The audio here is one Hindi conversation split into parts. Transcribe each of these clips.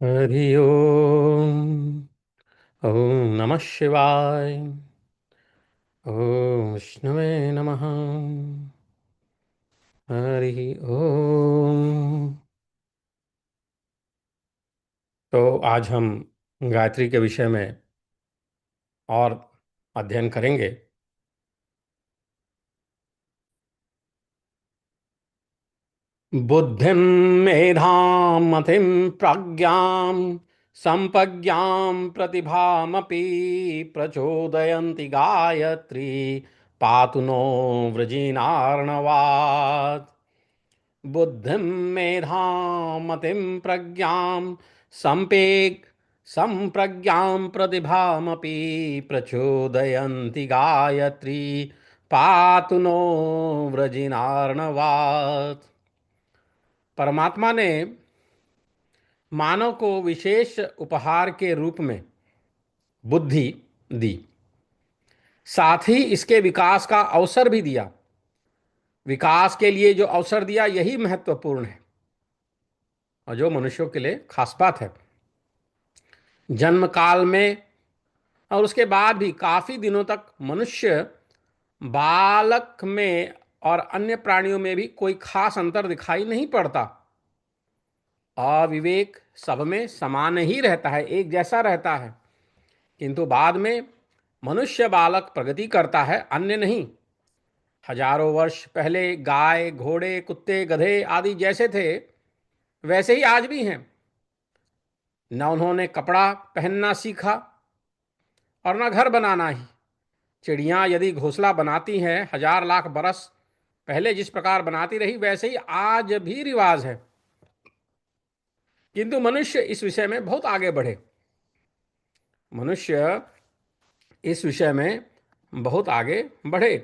हरि ओम। ओम नमः शिवाय। ओम विष्णुवे नमः। हरि ओम। तो आज हम गायत्री के विषय में और अध्ययन करेंगे। बुद्धिं मेधां मतिं प्रज्ञां संपज्ञां प्रतिभामपि प्रचोदयन्ति गायत्री पातु नो वृजिनार्णवात्। बुद्धिं मेधां मतिं प्रज्ञां संपेग संप्रज्ञां प्रतिभामपि प्रचोदयन्ति गायत्री पातु नो व्रजिनार्णवात्। परमात्मा ने मानव को विशेष उपहार के रूप में बुद्धि दी, साथ ही इसके विकास का अवसर भी दिया। विकास के लिए जो अवसर दिया यही महत्वपूर्ण है और जो मनुष्यों के लिए खास बात है। जन्म काल में और उसके बाद भी काफी दिनों तक मनुष्य बालक में और अन्य प्राणियों में भी कोई खास अंतर दिखाई नहीं पड़ता। अविवेक सब में समान ही रहता है, एक जैसा रहता है। किंतु बाद में मनुष्य बालक प्रगति करता है, अन्य नहीं। हजारों वर्ष पहले गाय घोड़े कुत्ते गधे आदि जैसे थे वैसे ही आज भी हैं। न उन्होंने कपड़ा पहनना सीखा और न घर बनाना ही। चिड़ियां यदि घोंसला बनाती हैं हजार लाख बरस पहले जिस प्रकार बनाती रही वैसे ही आज भी रिवाज है। किंतु मनुष्य इस विषय में बहुत आगे बढ़े। मनुष्य इस विषय में बहुत आगे बढ़े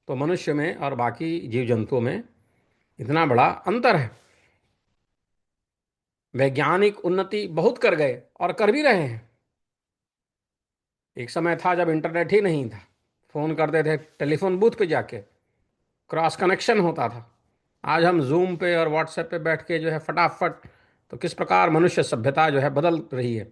तो मनुष्य में और बाकी जीव जंतुओं में इतना बड़ा अंतर है। वैज्ञानिक उन्नति बहुत कर गए और कर भी रहे हैं। एक समय था जब इंटरनेट ही नहीं था, फोन करते थे टेलीफोन बूथ पे जाके, क्रॉस कनेक्शन होता था। आज हम जूम पे और व्हाट्सएप पे बैठ के जो है फटाफट, तो किस प्रकार मनुष्य सभ्यता जो है बदल रही है।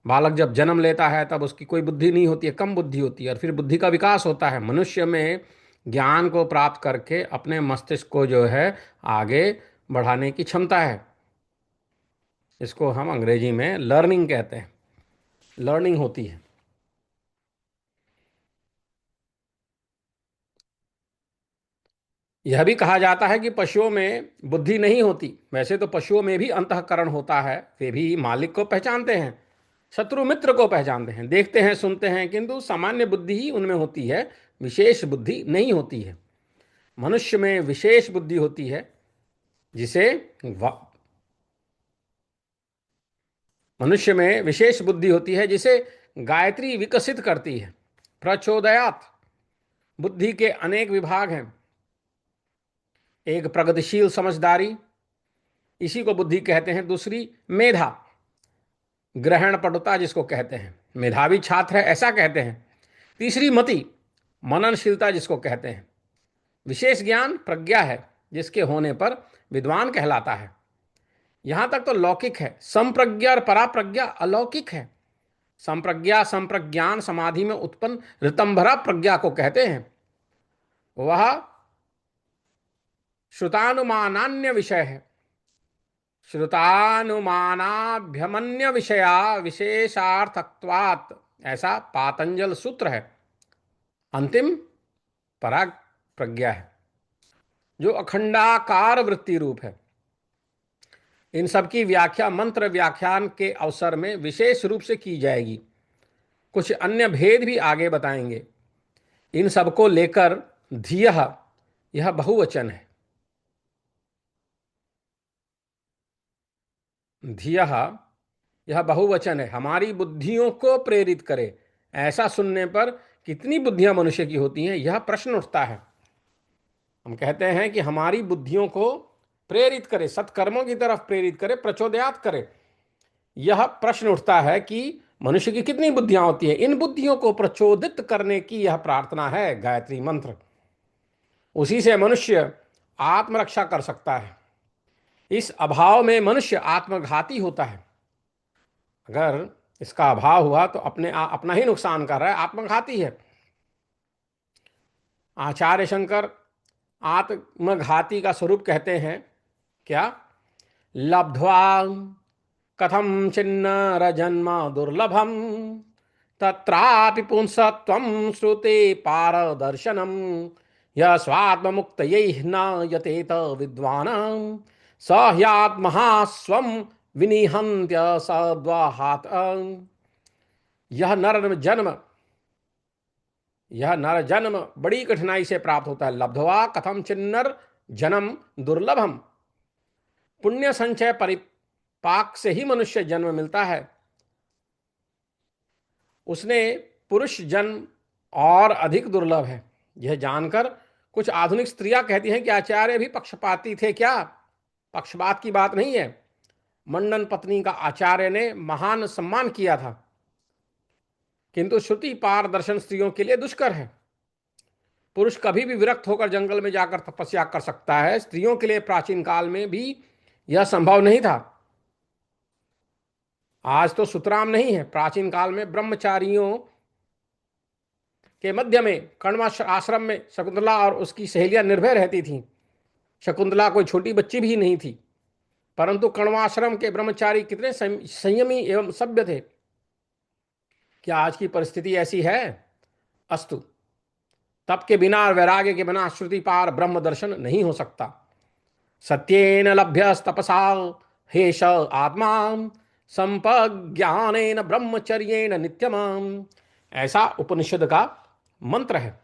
बालक जब जन्म लेता है तब उसकी कोई बुद्धि नहीं होती है, कम बुद्धि होती है और फिर बुद्धि का विकास होता है। मनुष्य में ज्ञान को प्राप्त करके अपने मस्तिष्क को जो है आगे बढ़ाने की क्षमता है। इसको हम अंग्रेजी में लर्निंग कहते हैं, लर्निंग होती है। यह भी कहा जाता है कि पशुओं में बुद्धि नहीं होती। वैसे तो पशुओं में भी अंतःकरण होता है, वे भी मालिक को पहचानते हैं, शत्रु मित्र को पहचानते हैं, देखते हैं सुनते हैं, किंतु सामान्य बुद्धि ही उनमें होती है, विशेष बुद्धि नहीं होती है। मनुष्य में विशेष बुद्धि होती है जिसे मनुष्य में विशेष बुद्धि होती है जिसे गायत्री विकसित करती है। प्रचोदयात बुद्धि के अनेक विभाग हैं। एक प्रगतिशील समझदारी, इसी को बुद्धि कहते हैं। दूसरी मेधा, ग्रहण पटुता जिसको कहते हैं, मेधावी छात्र है ऐसा कहते हैं। तीसरी मति, मननशीलता जिसको कहते हैं। विशेष ज्ञान प्रज्ञा है, जिसके होने पर विद्वान कहलाता है। यहां तक तो लौकिक है। संप्रज्ञा और पराप्रज्ञा अलौकिक है। संप्रज्ञा संप्रज्ञान समाधि में उत्पन्न ऋतंभरा प्रज्ञा को कहते हैं। वह श्रुतानुमानान्य विषय है। श्रुतानुमानाभ्यमन्य विषया विशेषार्थत्वात्, ऐसा पातंजल सूत्र है। अंतिम पराग प्रज्ञा है जो अखंडाकार वृत्ति रूप है। इन सब की व्याख्या मंत्र व्याख्यान के अवसर में विशेष रूप से की जाएगी। कुछ अन्य भेद भी आगे बताएंगे। इन सबको लेकर धियः, यह बहुवचन है। धियः यह बहुवचन है, हमारी बुद्धियों को प्रेरित करे। ऐसा सुनने पर कितनी बुद्धियां मनुष्य की होती हैं, यह प्रश्न उठता है। हम कहते हैं कि हमारी बुद्धियों को प्रेरित करे, सत्कर्मों की तरफ प्रेरित करे, प्रचोदयात करे। यह प्रश्न उठता है कि मनुष्य की कितनी बुद्धियां होती हैं। इन बुद्धियों को प्रचोदित करने की यह प्रार्थना है गायत्री मंत्र। उसी से मनुष्य आत्मरक्षा कर सकता है। इस अभाव में मनुष्य आत्मघाती होता है। अगर इसका अभाव हुआ तो अपना ही नुकसान कर रहा है, आत्मघाती है। आचार्य शंकर आत्मघाती का स्वरूप कहते हैं क्या? लब्ध्वा कथम चिन्नर जन्म दुर्लभम तत्रापि पुंसत्वं श्रुते पारदर्शनम यः स्वात्ममुक्तये न यतेत विद्वान् स ह्यात्महास्वं विनिहन्त्य सद्वाहात्। यह नर जन्म बड़ी कठिनाई से प्राप्त होता है। लब्ध्वा कथम चिन्नर जन्म दुर्लभम। पुण्य संचय परिपाक से ही मनुष्य जन्म मिलता है। उसने पुरुष जन्म और अधिक दुर्लभ है। यह जानकर कुछ आधुनिक स्त्रियां कहती हैं कि आचार्य भी पक्षपाती थे क्या? पक्षपात की बात नहीं है। मंडन पत्नी का आचार्य ने महान सम्मान किया था, किंतु श्रुति पारदर्शन स्त्रियों के लिए दुष्कर है। पुरुष कभी भी विरक्त होकर जंगल में जाकर तपस्या कर सकता है, स्त्रियों के लिए प्राचीन काल में भी यह संभव नहीं था। आज तो सुतराम नहीं है, प्राचीन काल में ब्रह्मचारियों के मध्य में कण्वा आश्रम में शकुंतला और उसकी सहेलियां निर्भय रहती थीं। शकुंतला कोई छोटी बच्ची भी नहीं थी, परंतु कण्वाश्रम के ब्रह्मचारी कितने संयमी एवं सभ्य थे। क्या आज की परिस्थिति ऐसी है? अस्तु। तप के बिना और वैराग्य के बिना श्रुति पार ब्रह्म दर्शन नहीं हो सकता। सत्येन लभ्यस्तपसा हेश आत्मा संपज्ञानेन ब्रह्मचर्येण नित्यमाम, ऐसा उपनिषद का मंत्र है।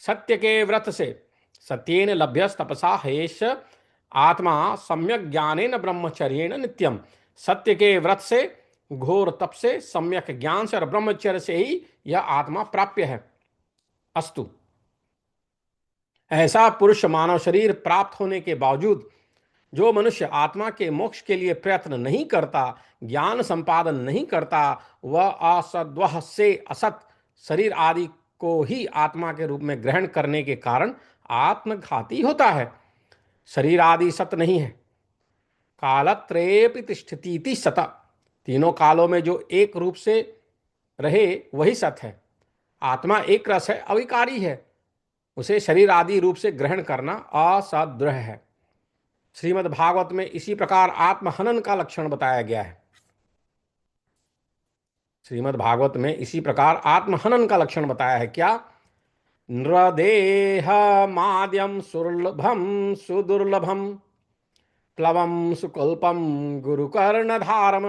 सत्य के व्रत से, सत्येन लभ्यस्तपसा हेश आत्मा सम्यक ज्ञानेन ब्रह्मचर्येण नित्यम। सत्य के व्रत से, घोर तप से, सम्यक ज्ञान से और ब्रह्मचर्य से ही यह आत्मा प्राप्य है। अस्तु। ऐसा पुरुष मानव शरीर प्राप्त होने के बावजूद जो मनुष्य आत्मा के मोक्ष के लिए प्रयत्न नहीं करता, ज्ञान संपादन नहीं करता, वह असद्वह से असत शरीर आदि को ही आत्मा के रूप में ग्रहण करने के कारण आत्मघाती होता है। शरीर आदि सत नहीं है। कालत्रयेपि तिष्ठतीति सत। तीनों कालों में जो एक रूप से रहे वही सत है। आत्मा एक रस है, अविकारी है। उसे शरीर आदि रूप से ग्रहण करना असदृह है। श्रीमद् भागवत में इसी प्रकार आत्महनन का लक्षण बताया गया है। श्रीमद् भागवत में इसी प्रकार आत्महनन का लक्षण बताया है क्या? नृदेह माद्यम सुलभम सुदुर्लभम प्लवम सुकल्पम गुरुकर्णधारम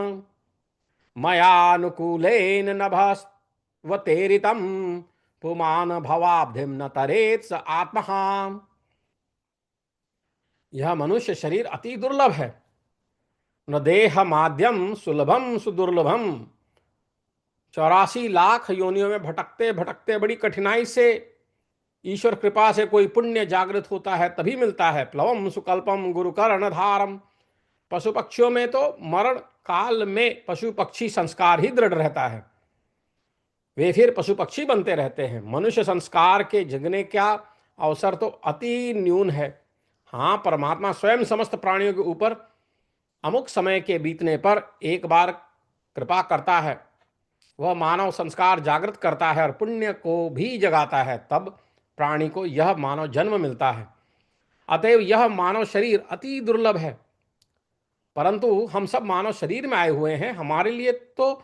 मयानुकूलेन नभस्वतेरितम पुमान भवाब्धिम न तरेत स आत्महा। यह मनुष्य शरीर अति दुर्लभ है। न देह माध्यम सुलभम सुदुर्लभम। 84 लाख योनियों में भटकते भटकते बड़ी कठिनाई से ईश्वर कृपा से कोई पुण्य जागृत होता है तभी मिलता है। प्लवम सुकल्पम गुरुकर्णधारम। पशु पक्षियों में तो मरण काल में पशु पक्षी संस्कार ही दृढ़ रहता है, वे फिर पशु पक्षी बनते रहते हैं। मनुष्य संस्कार के जगने का अवसर तो अति न्यून है। हाँ, परमात्मा स्वयं समस्त प्राणियों के ऊपर अमुक समय के बीतने पर एक बार कृपा करता है। वह मानव संस्कार जागृत करता है और पुण्य को भी जगाता है, तब प्राणी को यह मानव जन्म मिलता है। अतएव यह मानव शरीर अति दुर्लभ है। परंतु हम सब मानव शरीर में आए हुए हैं, हमारे लिए तो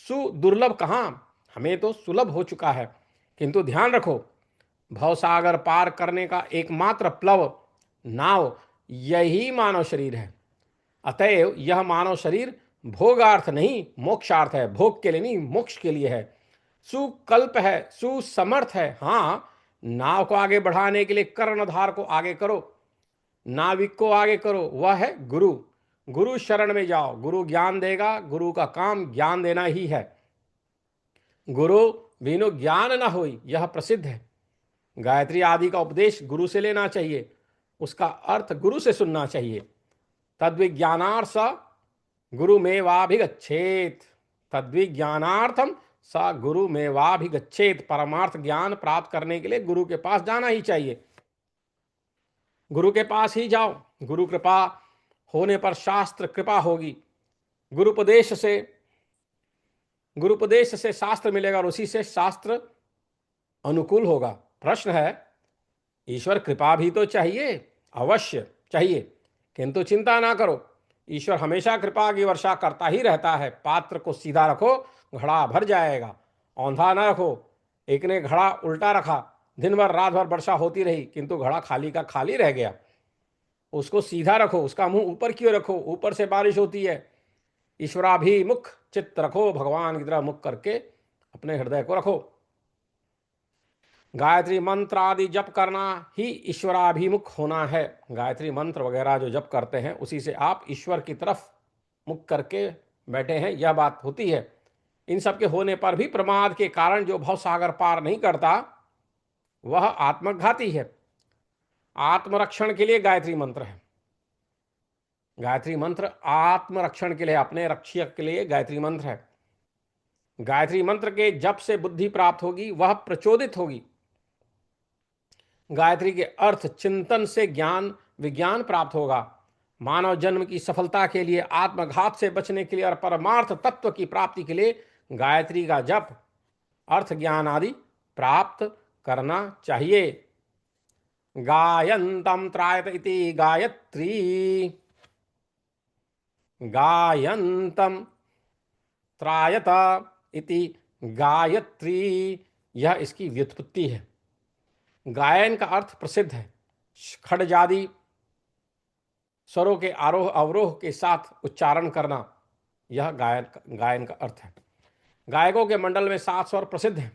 सुदुर्लभ कहाँ, हमें तो सुलभ हो चुका है। किंतु ध्यान रखो, भवसागर पार करने का एकमात्र प्लव नाव यही मानव शरीर है। अतएव यह मानव शरीर भोगार्थ नहीं मोक्षार्थ है। भोग के लिए नहीं, मोक्ष के लिए है। सुकल्प है, सुसमर्थ है। हाँ, नाव को आगे बढ़ाने के लिए कर्णधार को आगे करो, नाविक को आगे करो, वह है गुरु। गुरु शरण में जाओ, गुरु ज्ञान देगा। गुरु का काम ज्ञान देना ही है। गुरु बिनु ज्ञान न होई, यह प्रसिद्ध है। गायत्री आदि का उपदेश गुरु से लेना चाहिए, उसका अर्थ गुरु से सुनना चाहिए। तद्विज्ञानार्थ गुरुमेवाभिगच्छेत। तद्विज्ञानार्थम स गुरुमेवाभिगच्छेत। परमार्थ ज्ञान प्राप्त करने के लिए गुरु के पास जाना ही चाहिए। गुरु के पास ही जाओ। गुरु कृपा होने पर शास्त्र कृपा होगी, गुरुपदेश से शास्त्र मिलेगा और उसी से शास्त्र अनुकूल होगा। प्रश्न है, ईश्वर कृपा भी तो चाहिए, अवश्य चाहिए, किंतु चिंता ना करो, ईश्वर हमेशा कृपा की वर्षा करता ही रहता है। पात्र को सीधा रखो, घड़ा भर जाएगा। औंधा ना रखो। एक ने घड़ा उल्टा रखा, दिन भर रात भर वर्षा होती रही, किंतु घड़ा खाली का खाली रह गया। उसको सीधा रखो, उसका मुंह ऊपर की ओर रखो, ऊपर से बारिश होती है। ईश्वराभिमुख चित्त रखो, भगवान की तरह मुख करके अपने हृदय को रखो। गायत्री मंत्र आदि जप करना ही ईश्वराभिमुख होना है। गायत्री मंत्र वगैरह जो जप करते हैं उसी से आप ईश्वर की तरफ मुख करके बैठे हैं, यह बात होती है। इन सब के होने पर भी प्रमाद के कारण जो भव सागर पार नहीं करता वह आत्मघाती है। आत्मरक्षण के लिए गायत्री मंत्र है। गायत्री मंत्र आत्मरक्षण के लिए, अपने रक्षक के लिए गायत्री मंत्र है। गायत्री मंत्र के जप से बुद्धि प्राप्त होगी, वह प्रचोदित होगी। गायत्री के अर्थ चिंतन से ज्ञान विज्ञान प्राप्त होगा। मानव जन्म की सफलता के लिए, आत्मघात से बचने के लिए और परमार्थ तत्व की प्राप्ति के लिए गायत्री का जप, अर्थ ज्ञान आदि प्राप्त करना चाहिए। गायन्तम त्रायत इति गायत्री, गायन्तम त्रायत इति गायत्री, यह इसकी व्युत्पत्ति है। गायन का अर्थ प्रसिद्ध है। खड़जादि स्वरों के आरोह अवरोह के साथ उच्चारण करना, यह गायन का अर्थ है। गायकों के मंडल में 7 स्वर प्रसिद्ध हैं।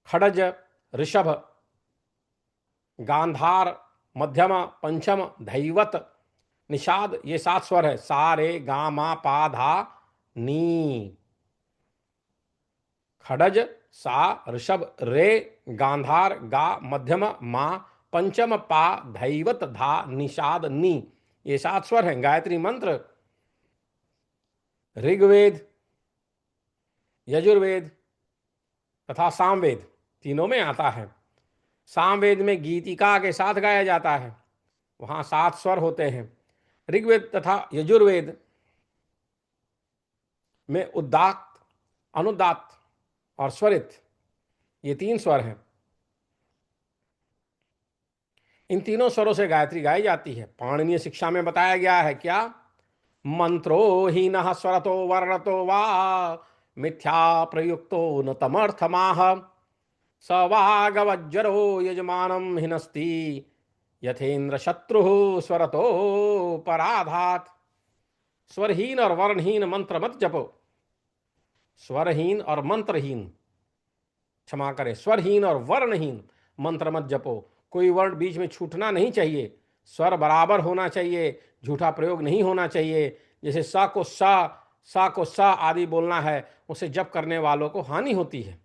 खड़ज, ऋषभ, गांधार, मध्यम, पंचम, धैवत, निषाद, ये 7 स्वर है। सा रे गा मा पा धा नी। खड़ज, सा, ऋषभ, रे, गांधार, गा, मध्यम, मा, पंचम, पा, धैवत, धा, निषाद, नी, ये 7 स्वर हैं। गायत्री मंत्र ऋग्वेद, यजुर्वेद तथा सामवेद तीनों में आता है। सामवेद में गीतिका के साथ गाया जाता है, वहां 7 स्वर होते हैं। ऋग्वेद तथा यजुर्वेद में उदात्त, अनुदात्त और स्वरित, ये 3 स्वर हैं। इन तीनों स्वरों से गायत्री गाई जाती है। पाणिनीय शिक्षा में बताया गया है क्या? मंत्रो हीनः स्वरतो वर्णतो वा मिथ्या प्रयुक्तो न तमर्थमाह, स वागवज्जरो यजमानं हिनस्ति यथेन्द्र शत्रु स्वरतो पराधात। स्वरहीन और वर्णहीन मंत्र मत जपो। स्वरहीन और मंत्रहीन, क्षमा करें, स्वरहीन और वर्णहीन मंत्र मत जपो। कोई वर्ण बीच में छूटना नहीं चाहिए, स्वर बराबर होना चाहिए, झूठा प्रयोग नहीं होना चाहिए। जैसे सा को सा आदि बोलना है, उसे जप करने वालों को हानि होती है।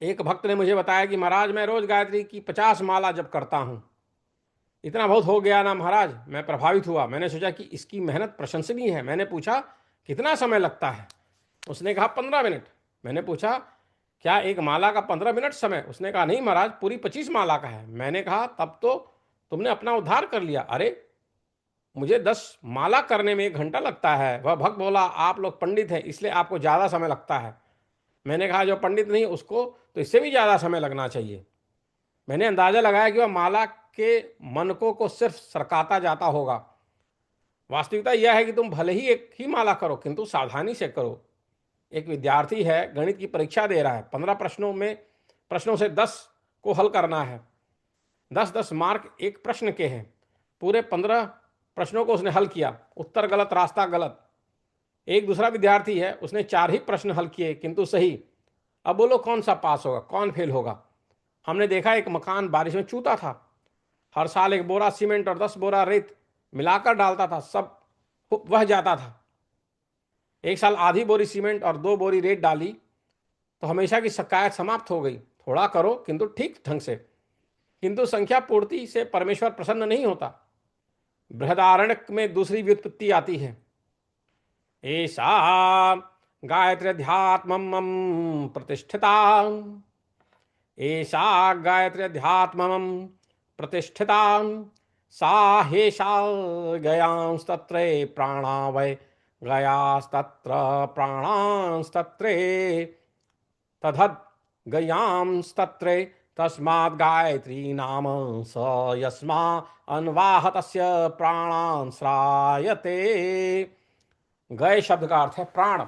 एक भक्त ने मुझे बताया कि महाराज मैं रोज गायत्री की 50 माला जप करता हूं। इतना बहुत हो गया ना महाराज। मैं प्रभावित हुआ। मैंने सोचा कि इसकी मेहनत प्रशंसनीय है। मैंने पूछा कितना समय लगता है? उसने कहा 15 मिनट। मैंने पूछा क्या एक माला का 15 मिनट समय? उसने कहा नहीं महाराज, पूरी 25 माला का है। मैंने कहा तब तो तुमने अपना उद्धार कर लिया। अरे मुझे 10 माला करने में 1 घंटा लगता है। वह भक्त बोला आप लोग पंडित हैं इसलिए आपको ज़्यादा समय लगता है। मैंने कहा जो पंडित नहीं उसको तो इससे भी ज़्यादा समय लगना चाहिए। मैंने अंदाज़ा लगाया कि वह माला के मनकों को सिर्फ सरकाता जाता होगा। वास्तविकता यह है कि तुम भले ही एक ही माला करो किंतु सावधानी से करो। एक विद्यार्थी है, गणित की परीक्षा दे रहा है। 15 प्रश्नों से 10 को हल करना है। 10-10 मार्क एक प्रश्न के हैं। पूरे 15 प्रश्नों को उसने हल किया, उत्तर गलत, रास्ता गलत। एक दूसरा विद्यार्थी है, उसने 4 ही प्रश्न हल किए किंतु सही। अब बोलो कौन सा पास होगा, कौन फेल होगा? हमने देखा एक मकान बारिश में चूता था। हर साल 1 बोरा सीमेंट और 10 बोरा रेत मिलाकर डालता था, सब वह जाता था। एक साल आधी बोरी सीमेंट और 2 बोरी रेत डाली तो हमेशा की शिकायत समाप्त हो गई। थोड़ा करो किंतु ठीक ढंग से। किंतु संख्या पूर्ति से परमेश्वर प्रसन्न नहीं होता। बृहदारण्यक में दूसरी व्युत्पत्ति आती है। ऐसा गायत्र्यध्यात्मम प्रतिष्ठिता, ऐसा गायत्र्यध्यात्मम प्रतिष्ठिता सा हेषा गयांस्तत्रे प्राणा वै गयास्तत्र प्राणांस्तत्रे तद्धद गयांस्तत्रे तस्माद् गायत्री नाम स यस्मा अन्वाहतस्य प्राणान् श्रायते। गय शब्द का अर्थ है प्राण।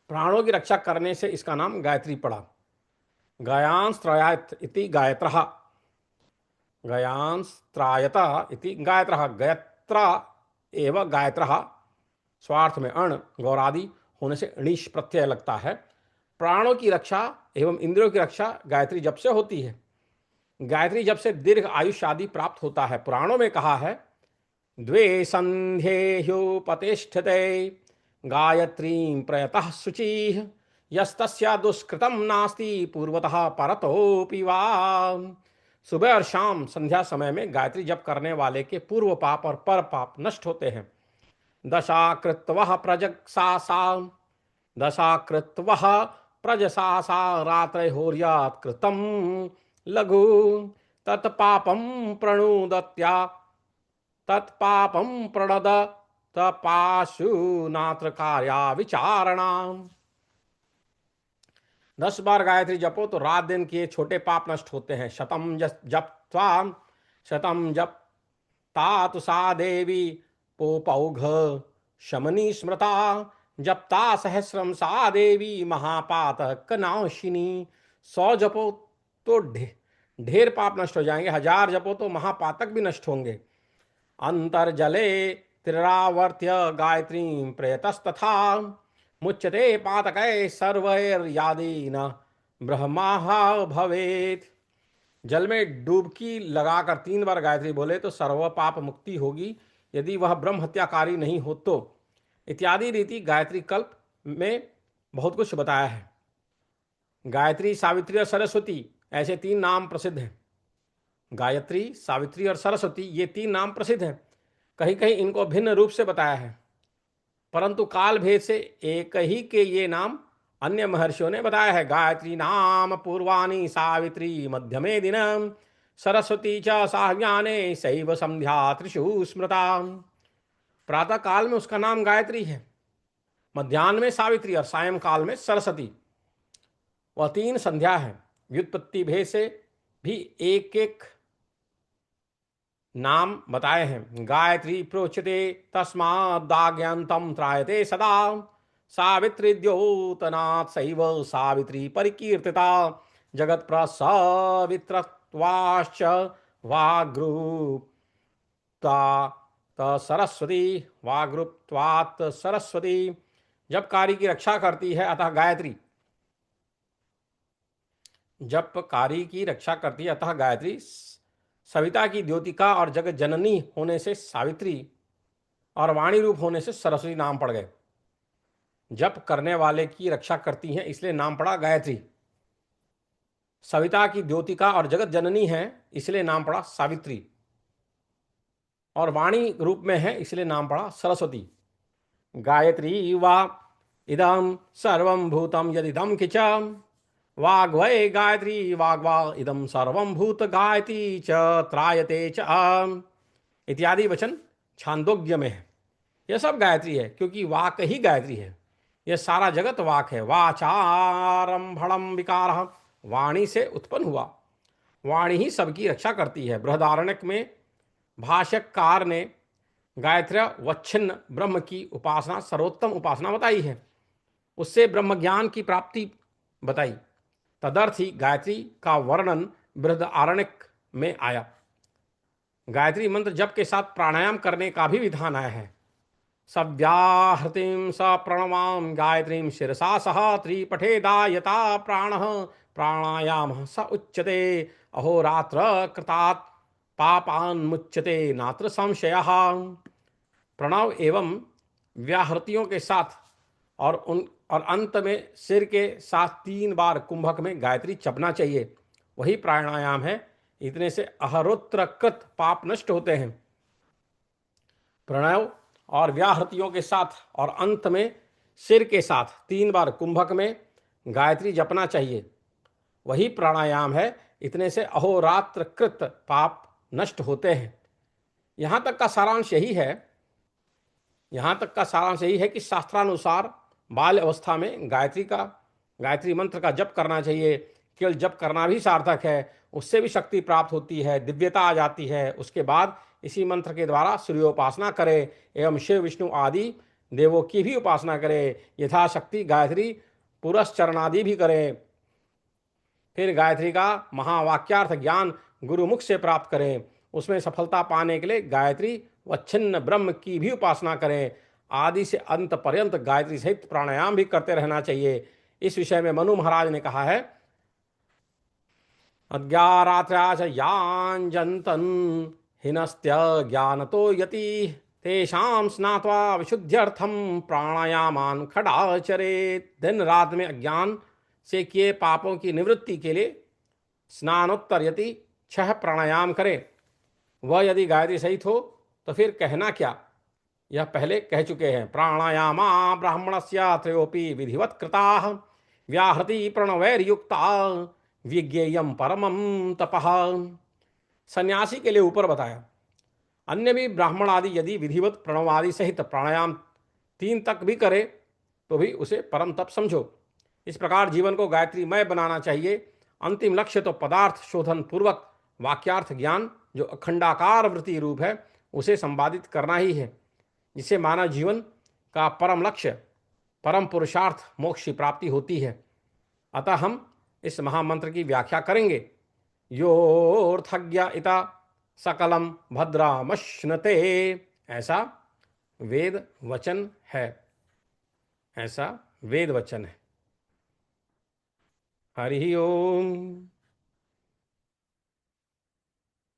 प्राणों की रक्षा करने से इसका नाम गायत्री पड़ा। गयांस्त्रयात इति गायत्रः, गयांस्त्रायत इति गायत्रः, गायत्रा एव गायत्रः। स्वार्थ में अण गौरादि होने से णीश प्रत्यय लगता है। प्राणों की रक्षा एवं इंद्रियों की रक्षा गायत्री जप से होती है। गायत्री जप से दीर्घ आयुष्य आदि प्राप्त होता है। पुराणों में कहा है द्वे संध्ये ह्युपतिष्ठते गायत्रीं प्रयतः शुचिः यस्तस्या दुष्कृतम नास्ति पूर्वतः परतोऽपि वा। सुबह और शाम संध्या समय में गायत्री जप करने वाले के पूर्व पाप और पर पाप नष्ट होते हैं। दशा कृत्वः प्रजक्सासा, दशा कृत्वः प्रजसासा रात्रैर्होर्यात् कृतं लघु तत्पापं प्रणुदत्या तत्पापं प्रणद तपाशु नात्र कार्या विचारणा। 10 बार गायत्री जपो तो रात दिन किए छोटे पाप नष्ट होते हैं। शतम जप्त्वा शतम जप्ता सा देवी पोपौघ शमनी स्मृता जप्ता सहस्रम सा देवी महापातक नाशिनी। 100 जपो तो ढेर पाप नष्ट हो जाएंगे, 1000 जपो तो महापातक भी नष्ट होंगे। अंतर्जले त्रिरावर्त्य गायत्रीं प्रयतस्तथा मुच्यते पातकै सर्वैर्यादि न ब्रह्मा भवेत्। जल में डुबकी लगाकर 3 बार गायत्री बोले तो सर्व पाप मुक्ति होगी, यदि वह ब्रह्म हत्याकारी नहीं हो तो। इत्यादि रीति गायत्री कल्प में बहुत कुछ बताया है। गायत्री, सावित्री और सरस्वती ऐसे 3 नाम प्रसिद्ध हैं। गायत्री, सावित्री और सरस्वती ये 3 नाम प्रसिद्ध हैं। कहीं कहीं इनको भिन्न रूप से बताया है, परंतु काल भेद से एक ही के ये नाम अन्य महर्षियों ने बताया है। गायत्री नाम पूर्वाणी सावित्री मध्यमे दिनम सरस्वती च साह्याने शैव संध्या त्रिषु स्मृता। प्रातः काल में उसका नाम गायत्री है, मध्याह्न में सावित्री और सायंकाल में सरस्वती। वह 3 संध्या है। व्युत्पत्ति भेद से भी एक एक नाम बताए हैं। गायत्री प्रोच्यते तस्मादाज्ञान्तं त्रायते सदा सावित्री द्योतनात् सैव सावित्री परिकीर्तिता जगत प्रसवित्रत्वाश्च वाग्रूपता सरस्वती वाग्रूपत्वात् सरस्वती। जब कार्य की रक्षा करती है अतः गायत्री, जब कार्य की रक्षा करती है अतः गायत्री। सविता की द्योतिका और जगत जननी होने से सावित्री और वाणी रूप होने से सरस्वती नाम पड़ गए। जप करने वाले की रक्षा करती हैं इसलिए नाम पड़ा गायत्री। सविता की द्योतिका और जगत जननी है इसलिए नाम पड़ा सावित्री, और वाणी रूप में है इसलिए नाम पड़ा सरस्वती। गायत्री वा इदम सर्वं भूतम यदिदम किचम वाग्वै गायत्री वाग्वा इदम सर्वं भूत गायती च त्रायते च इत्यादि वचन छांदोग्य में है। यह सब गायत्री है क्योंकि वाक ही गायत्री है। यह सारा जगत वाक है। वाचारंभणम विकार, वाणी से उत्पन्न हुआ, वाणी ही सबकी रक्षा करती है। बृहदारण्यक में भाष्यकार ने गायत्री वच्छिन्न ब्रह्म की उपासना सर्वोत्तम उपासना बताई है। उससे ब्रह्म ज्ञान की प्राप्ति बताई। तदर्थ ही गायत्री का वर्णन बृहदारण्यक में आया। गायत्री मंत्र जप के साथ प्राणायाम करने का भी विधान आया है। सव्याहृतिम स प्रणवाम गायत्रीम शिरसा सह त्रिपठेदायता प्राण प्राणायाम स उच्यते अहोरात्र कृतात् पापान मुच्यते नात्र संशयः। प्रणव एवं व्याहृतियों के साथ और अंत में सिर के साथ 3 बार कुंभक में गायत्री जपना चाहिए, वही प्राणायाम है। इतने से अहरोत्रकृत पाप नष्ट होते हैं। प्रणव और व्याहृतियों के साथ और अंत में सिर के साथ 3 बार कुंभक में गायत्री जपना चाहिए, वही प्राणायाम है इतने से अहोरात्र कृत पाप नष्ट होते हैं। यहाँ तक का सारांश यही है, यहाँ तक का सारांश यही है कि शास्त्रानुसार बाल्य अवस्था में गायत्री मंत्र का जप करना चाहिए। केवल जप करना भी सार्थक है, उससे भी शक्ति प्राप्त होती है, दिव्यता आ जाती है। उसके बाद इसी मंत्र के द्वारा सूर्योपासना करें एवं शिव विष्णु आदि देवों की भी उपासना करें। यथाशक्ति गायत्री पुरस्चरणादि भी करें। फिर गायत्री का महावाक्यार्थ ज्ञान गुरुमुख से प्राप्त करें। उसमें सफलता पाने के लिए गायत्री व छिन्न ब्रह्म की भी उपासना करें। आदि से अंत पर्यंत गायत्री सहित प्राणायाम भी करते रहना चाहिए। इस विषय में मनु महाराज ने कहा है, अज्ञारात्र्याच यांजन्तन हिनस्त्य ज्ञानतो यति तेषां स्नात्वा विशुद्ध्यर्थम प्राणायामान खडाचरेत। दिन रात में अज्ञान से किए पापों की निवृत्ति के लिए स्नानोत्तर यति 6 प्राणायाम करे। वह यदि गायत्री सहित हो तो फिर कहना क्या, यह पहले कह चुके हैं। प्राणायामा ब्राह्मणस्य त्रयोपि विधिवत कृताः व्याहृति प्रणवैर्युक्ता विज्ञेयम परमम तपः। सन्यासी के लिए ऊपर बताया। अन्य भी ब्राह्मण आदि यदि विधिवत प्रणव आदि सहित प्राणायाम 3 तक भी करे तो भी उसे परम तप समझो। इस प्रकार जीवन को गायत्रीमय बनाना चाहिए। अंतिम लक्ष्य तो पदार्थ शोधन पूर्वक वाक्यार्थ ज्ञान जो अखंडाकार वृत्ति रूप है उसे संपादित करना ही है, जिससे मानव जीवन का परम लक्ष्य परम पुरुषार्थ मोक्ष की प्राप्ति होती है। अतः हम इस महामंत्र की व्याख्या करेंगे। योऽर्थज्ञ इता सकलम भद्रामश्नुते, ऐसा वेद वचन है, ऐसा वेद वचन है। हरि ओम।